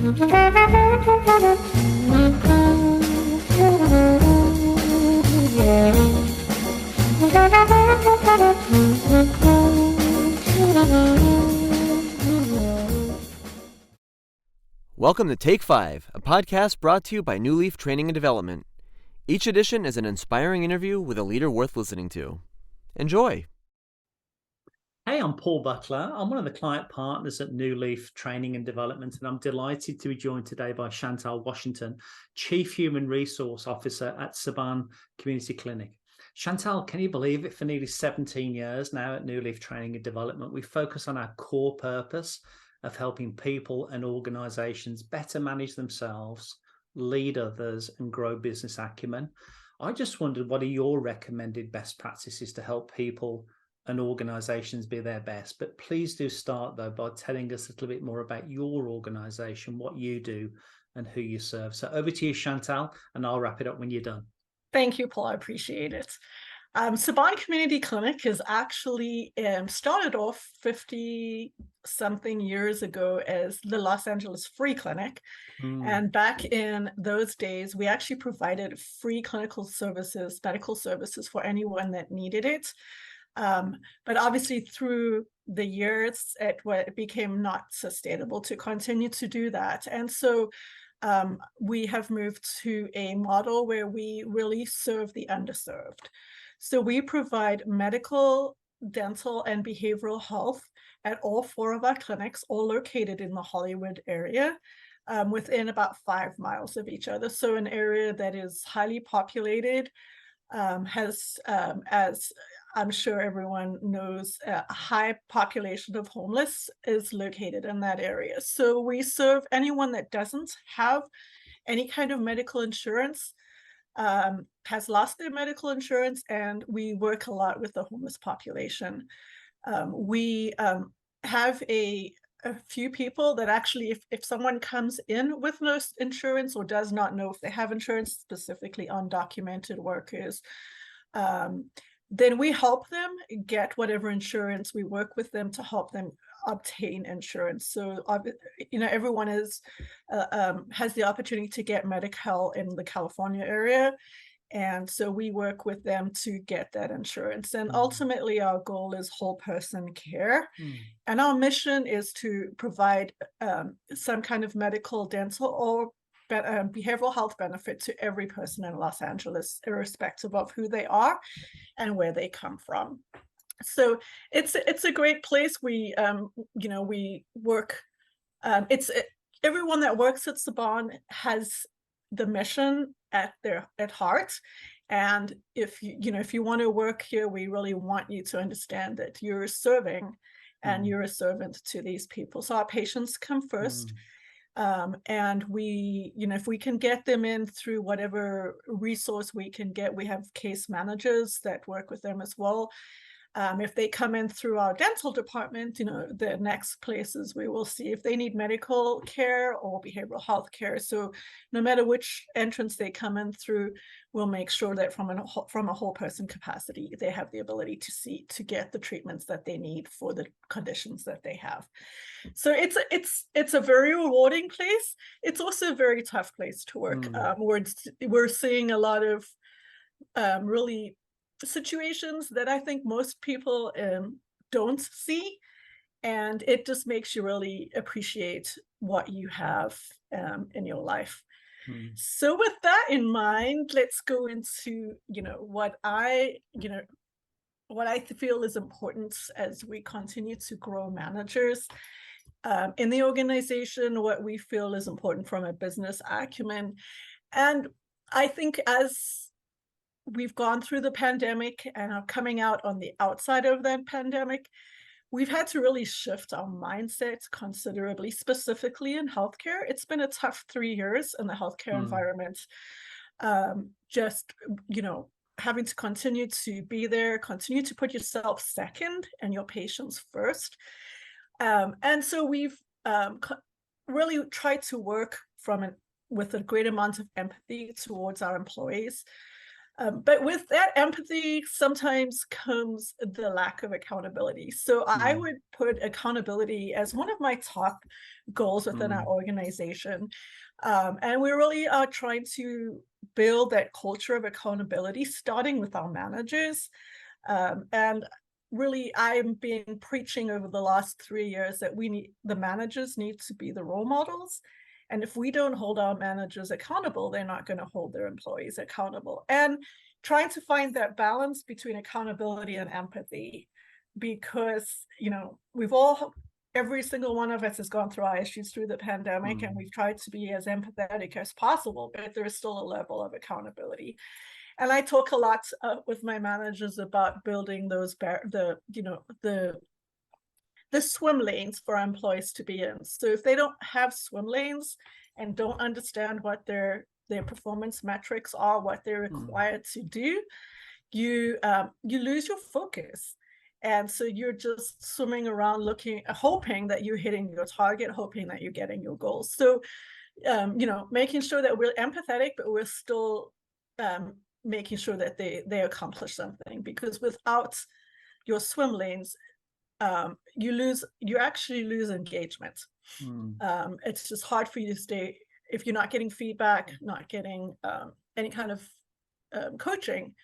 Welcome to Take 5, a podcast brought to you by Newleaf Training and Development. Each edition is an inspiring interview with a leader worth listening to. Enjoy! Hey, I'm Paul Butler. I'm one of the client partners at Newleaf Training and Development, and I'm delighted to be joined today by Chantal Washington, Chief Human Resource Officer at Saban Community Clinic. Chantal, can you believe it? For nearly 17 years now at Newleaf Training and Development, we focus on our core purpose of helping people and organizations better manage themselves, lead others, and grow business acumen. I just wondered, what are your recommended best practices to help people and organizations be their best? But please do start, though, by telling us a little bit more about your organization, what you do, and who you serve. So over to you, Chantal, and I'll wrap it up when you're done. Thank you, Paul. I appreciate it. Saban Community Clinic is actually started off 50-something years ago as the Los Angeles Free Clinic. And back in those days, we actually provided free clinical services, medical services for anyone that needed it. But obviously through the years, it became not sustainable to continue to do that. And so we have moved to a model where we really serve the underserved. So we provide medical, dental, and behavioral health at all 4 of our clinics, all located in the Hollywood area, within about 5 miles of each other. So an area that is highly populated, has, as I'm sure everyone knows, a high population of homeless is located in that area. So we serve anyone that doesn't have any kind of medical insurance, has lost their medical insurance, and we work a lot with the homeless population. We have a few people that actually, if someone comes in with no insurance or does not know if they have insurance, specifically undocumented workers, then we help them get whatever insurance. We work with them to help them obtain insurance. So, everyone has the opportunity to get Medi-Cal in the California area. And so we work with them to get that insurance. And ultimately, our goal is whole person care. And our mission is to provide some kind of medical, dental, or behavioral health benefit to every person in Los Angeles, irrespective of who they are and where they come from. So it's a great place. We we work. Everyone that works at Saban has the mission at heart. And if you want to work here, we really want you to understand that you're serving and you're a servant to these people. So our patients come first. And we, if we can get them in through whatever resource we can get, we have case managers that work with them as well. If they come in through our dental department, the next places we will see if they need medical care or behavioral health care. So no matter which entrance they come in through, we'll make sure that from a whole person capacity, they have the ability to get the treatments that they need for the conditions that they have. So it's a very rewarding place. It's also a very tough place to work. We're seeing a lot of really situations that I think most people don't see, and it just makes you really appreciate what you have in your life. So with that in mind, let's go into what I feel is important as we continue to grow managers in the organization, what we feel is important from a business acumen. And I think as we've gone through the pandemic and are coming out on the outside of that pandemic, we've had to really shift our mindset considerably, specifically in healthcare. It's been a tough 3 years in the healthcare environment. Just, having to continue to be there, continue to put yourself second and your patients first. And so we've really tried to work with a great amount of empathy towards our employees. But with that empathy sometimes comes the lack of accountability. So I would put accountability as one of my top goals within our organization. And we really are trying to build that culture of accountability, starting with our managers. And really, I've been preaching over the last 3 years that the managers need to be the role models. And if we don't hold our managers accountable, they're not going to hold their employees accountable. And trying to find that balance between accountability and empathy, because, every single one of us has gone through our issues through the pandemic, and we've tried to be as empathetic as possible, but there is still a level of accountability. And I talk a lot with my managers about building those the swim lanes for our employees to be in. So if they don't have swim lanes and don't understand what their performance metrics are, what they're required to do, you lose your focus. And so you're just swimming around hoping that you're hitting your target, hoping that you're getting your goals. So, making sure that we're empathetic, but we're still making sure that they accomplish something, because without your swim lanes, you actually lose engagement. It's just hard for you to stay if you're not getting feedback, not getting any kind of coaching.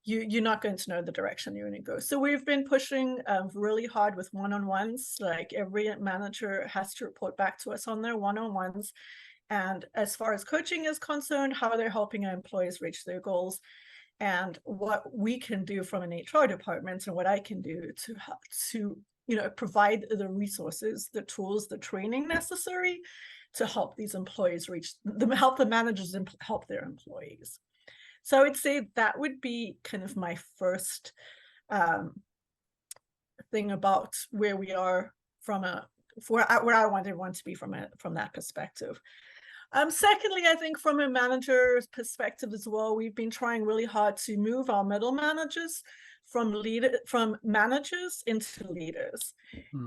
You're not going to know the direction you're going to go. So we've been pushing really hard with one-on-ones. Like every manager has to report back to us on their one-on-ones. And as far as coaching is concerned, how they're helping our employees reach their goals, and what we can do from an HR department, and what I can do to provide the resources, the tools, the training necessary to help these employees help the managers help their employees. So I would say that would be kind of my first thing about where we are where I want everyone to be from that perspective. Secondly, I think from a manager's perspective as well, we've been trying really hard to move our middle managers from managers into leaders,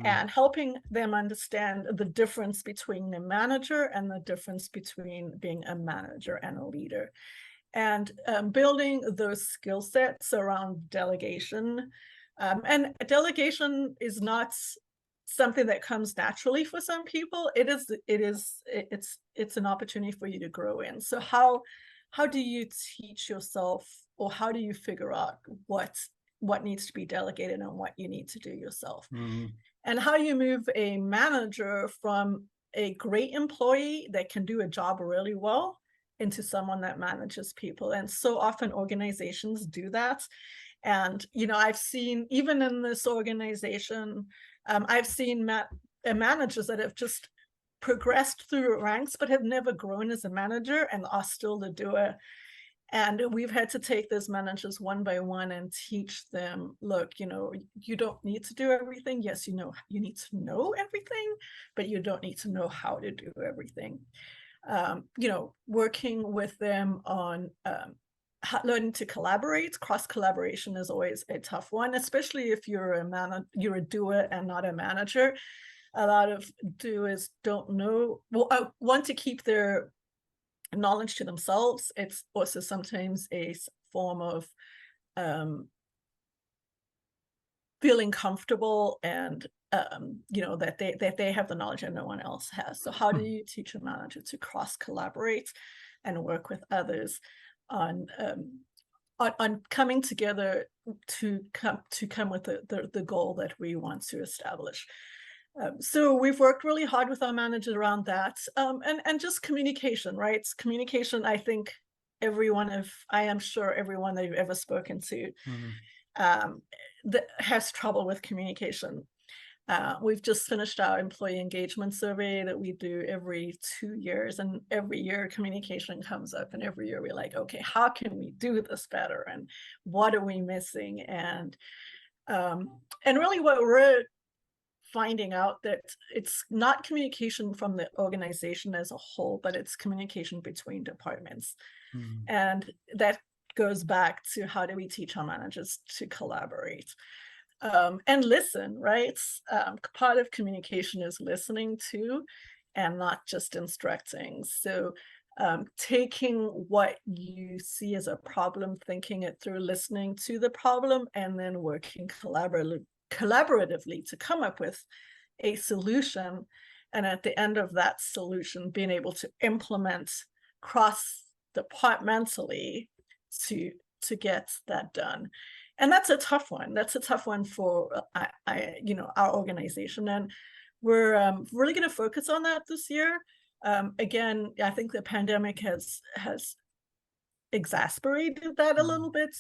and helping them understand the difference between a manager and the difference between being a manager and a leader, and building those skill sets around delegation. And delegation is not something that comes naturally for some people. It's an opportunity for you to grow in. So how do you teach yourself, or how do you figure out what needs to be delegated and what you need to do yourself? And how you move a manager from a great employee that can do a job really well into someone that manages people. And so often organizations do that. And I've seen, even in this organization, I've seen managers that have just progressed through ranks but have never grown as a manager and are still the doer. And we've had to take those managers one by one and teach them, look, you don't need to do everything. Yes, you need to know everything, but you don't need to know how to do everything. Working with them on learning to collaborate. Cross collaboration is always a tough one, especially if you're a doer and not a manager. A lot of doers don't know, want to keep their knowledge to themselves. It's also sometimes a form of feeling comfortable and that they have the knowledge and no one else has. So how do you teach a manager to cross collaborate and work with others on coming together to come with the goal that we want to establish? So we've worked really hard with our managers around that, and just communication, right? Communication. I think I am sure everyone that you've ever spoken to that has trouble with communication. We've just finished our employee engagement survey that we do every 2 years, and every year communication comes up, and every year we're like, okay, how can we do this better, and what are we missing? And really what we're finding out, that it's not communication from the organization as a whole, but it's communication between departments. And that goes back to, how do we teach our managers to collaborate and listen, right? Part of communication is listening to, and not just instructing. So taking what you see as a problem, thinking it through, listening to the problem, and then working collaboratively to come up with a solution. And at the end of that solution, being able to implement cross-departmentally to get that done. And that's a tough one. That's a tough one for our organization. And we're really going to focus on that this year. Again, I think the pandemic has exacerbated that a little bit,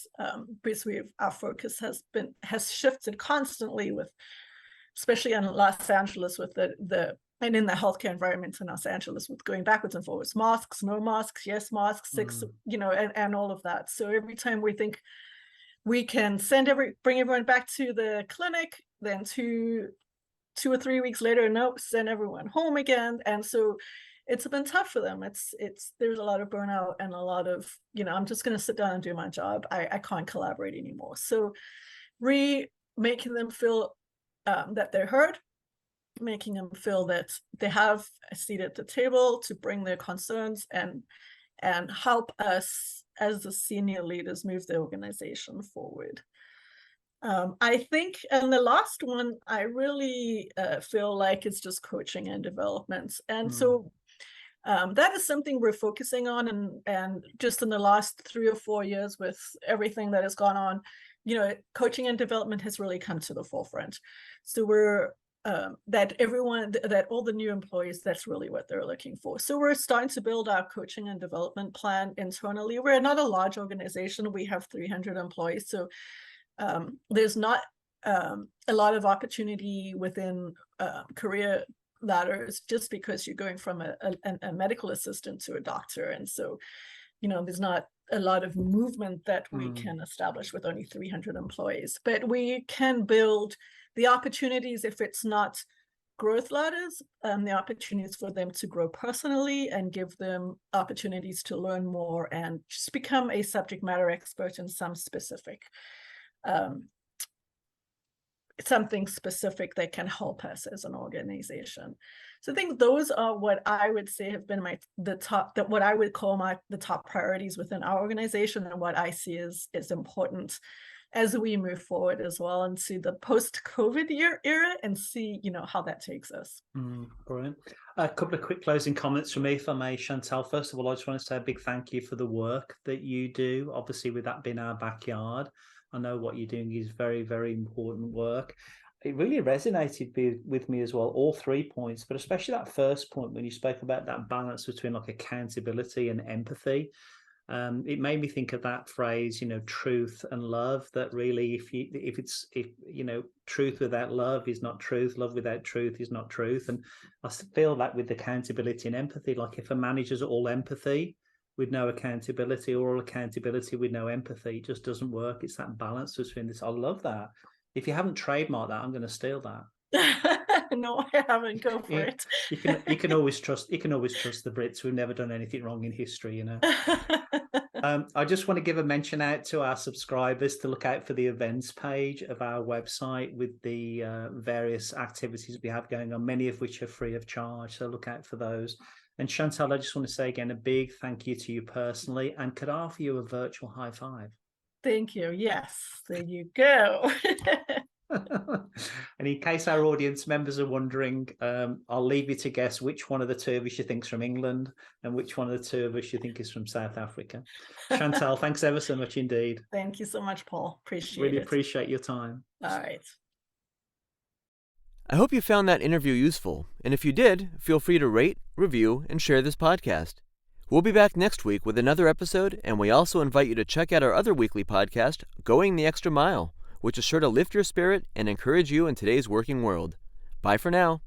because our focus has shifted constantly, with especially in Los Angeles, with and in the healthcare environment in Los Angeles, with going backwards and forwards, masks, no masks, yes masks, six, and all of that. So every time we think we can bring everyone back to the clinic, then two or 3 weeks later, nope, send everyone home again. And so it's been tough for them. There's a lot of burnout and a lot of, I'm just going to sit down and do my job. I can't collaborate anymore. So making them feel that they're heard, making them feel that they have a seat at the table to bring their concerns and help us as the senior leaders move the organization forward. I think, and the last one, I really feel like it's just coaching and development. And so that is something we're focusing on, and just in the last 3 or 4 years, with everything that has gone on, coaching and development has really come to the forefront. So we're that all the new employees, that's really what they're looking for. So we're starting to build our coaching and development plan internally. We're not a large organization. We have 300 employees. So there's not a lot of opportunity within career ladders, just because you're going from a medical assistant to a doctor. And so, there's not a lot of movement that we can establish with only 300 employees. But we can build the opportunities, if it's not growth ladders, the opportunities for them to grow personally, and give them opportunities to learn more and just become a subject matter expert in something specific that can help us as an organization. So I think those are what I would say have been what I would call the top priorities within our organization, and what I see is important as we move forward as well into the post-COVID era, and see, how that takes us. Brilliant. A couple of quick closing comments from me, if I may, Chantal. First of all, I just want to say a big thank you for the work that you do. Obviously, with that being our backyard, I know what you're doing is very, very important work. It really resonated with me as well, all 3 points, but especially that first point when you spoke about that balance between accountability and empathy. It made me think of that phrase, truth and love, that really if truth without love is not truth, love without truth is not truth. And I feel that with accountability and empathy, like if a manager's all empathy with no accountability, or all accountability with no empathy, it just doesn't work. It's that balance between this. I love that. If you haven't trademarked that, I'm going to steal that. No, I haven't. Go for it. You can always trust the Brits, who've never done anything wrong in history, I just want to give a mention out to our subscribers to look out for the events page of our website with the various activities we have going on, many of which are free of charge. So look out for those. And Chantal, I just want to say again a big thank you to you personally, and could I offer you a virtual high five? Thank you. Yes, there you go. And in case our audience members are wondering, I'll leave you to guess which one of the two of us you think is from England and which one of the two of us you think is from South Africa. Chantal, thanks ever so much indeed. Thank you so much, Paul. Really appreciate your time. All right. I hope you found that interview useful, and if you did, feel free to rate, review, and share this podcast. We'll be back next week with another episode, and we also invite you to check out our other weekly podcast, Going the Extra Mile, which is sure to lift your spirit and encourage you in today's working world. Bye for now.